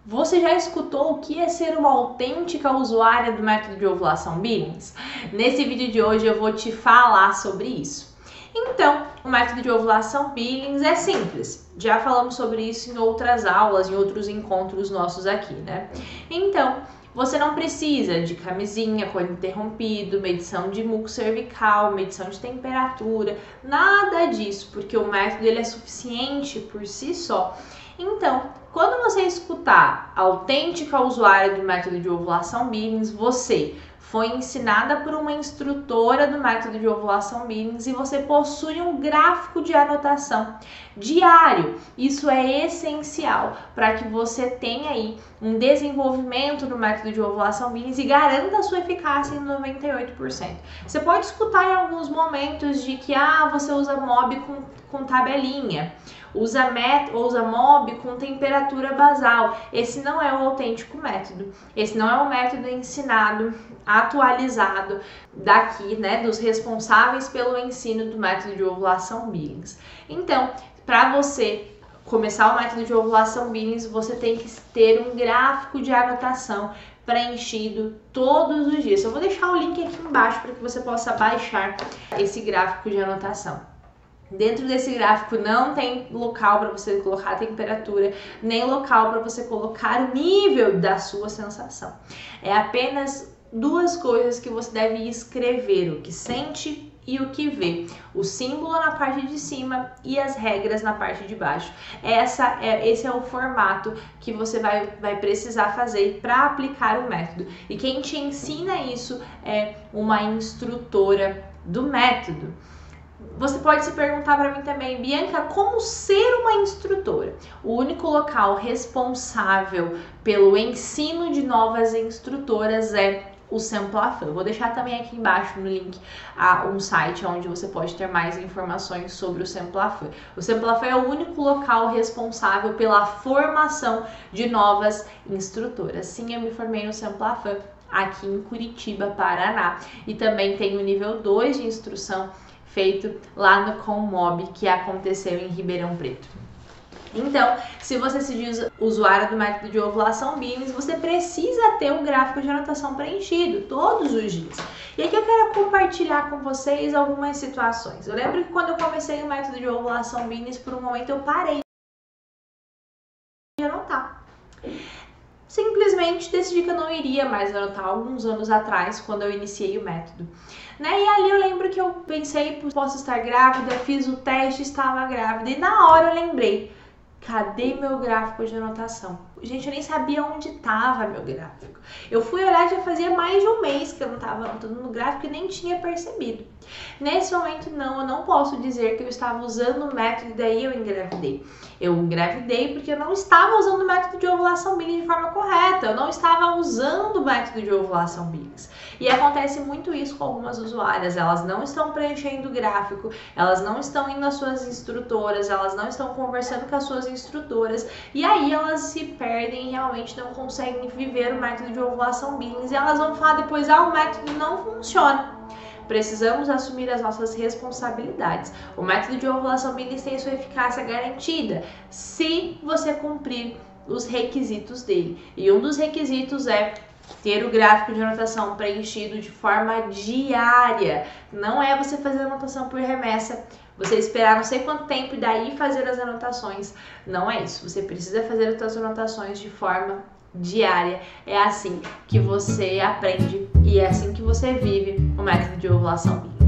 Você já escutou o que é ser uma autêntica usuária do método de ovulação Billings? Nesse vídeo de hoje eu vou te falar sobre isso. Então, o método de ovulação Billings é simples. Já falamos sobre isso em outras aulas, em outros encontros nossos aqui, né? Então, você não precisa de camisinha, coito interrompido, medição de muco cervical, medição de temperatura, nada disso, porque o método ele é suficiente por si só. Então, quando você escutar autêntica usuária do método de ovulação Billings, você foi ensinada por uma instrutora do método de ovulação Billings e você possui um gráfico de anotação diário. Isso é essencial para que você tenha aí um desenvolvimento no método de ovulação Billings e garanta a sua eficácia em 98%. Você pode escutar em alguns momentos de que você usa MOB com tabelinha, usa MOB com temperatura basal. Esse não é o autêntico método. Esse não é o método ensinado, atualizado daqui, né, dos responsáveis pelo ensino do método de ovulação Billings. Então, para você começar o método de ovulação Billings, você tem que ter um gráfico de anotação preenchido todos os dias. Eu vou deixar o link aqui embaixo para que você possa baixar esse gráfico de anotação. Dentro desse gráfico não tem local para você colocar a temperatura, nem local para você colocar o nível da sua sensação. É apenas duas coisas que você deve escrever: o que sente e o que vê. O símbolo na parte de cima e as regras na parte de baixo. Esse é o formato que você vai precisar fazer para aplicar o método. E quem te ensina isso é uma instrutora do método. Você pode se perguntar para mim também, Bianca, como ser uma instrutora? O único local responsável pelo ensino de novas instrutoras é o Semplafan. Eu vou deixar também aqui embaixo no link um site onde você pode ter mais informações sobre o Semplafan. O Semplafan é o único local responsável pela formação de novas instrutoras. Sim, eu me formei no Semplafan aqui em Curitiba, Paraná. E também tem o nível 2 de instrução feito lá no CONMOB, que aconteceu em Ribeirão Preto. Então, se você se diz usuário do método de ovulação Billings, você precisa ter um gráfico de anotação preenchido todos os dias. E aqui eu quero compartilhar com vocês algumas situações. Eu lembro que quando eu comecei o método de ovulação Billings, por um momento eu parei de anotar. Simplesmente decidi que eu não iria mais anotar alguns anos atrás, quando eu iniciei o método. E ali eu lembro que eu pensei, posso estar grávida, fiz o teste, estava grávida. E na hora eu lembrei, cadê meu gráfico de anotação? Gente, eu nem sabia onde estava meu gráfico. Eu fui olhar, já fazia mais de um mês que eu não estava anotando no gráfico e nem tinha percebido. Nesse momento, eu não posso dizer que eu estava usando o método e daí eu engravidei. Eu engravidei porque eu não estava usando o método de ovulação Billings de forma correta. Eu não estava usando o método de ovulação Billings. E acontece muito isso com algumas usuárias. Elas não estão preenchendo o gráfico, elas não estão indo às suas instrutoras, elas não estão conversando com as suas instrutoras. E aí elas se perdem e realmente não conseguem viver o método de ovulação Billings. E elas vão falar depois, o método não funciona. Precisamos assumir as nossas responsabilidades. O método de ovulação Billings tem sua eficácia garantida se você cumprir os requisitos dele. E um dos requisitos é ter o gráfico de anotação preenchido de forma diária. Não é você fazer anotação por remessa, você esperar não sei quanto tempo e daí fazer as anotações. Não é isso. Você precisa fazer as suas anotações de forma diária. É assim que você aprende e é assim que você vive o método de ovulação Billings.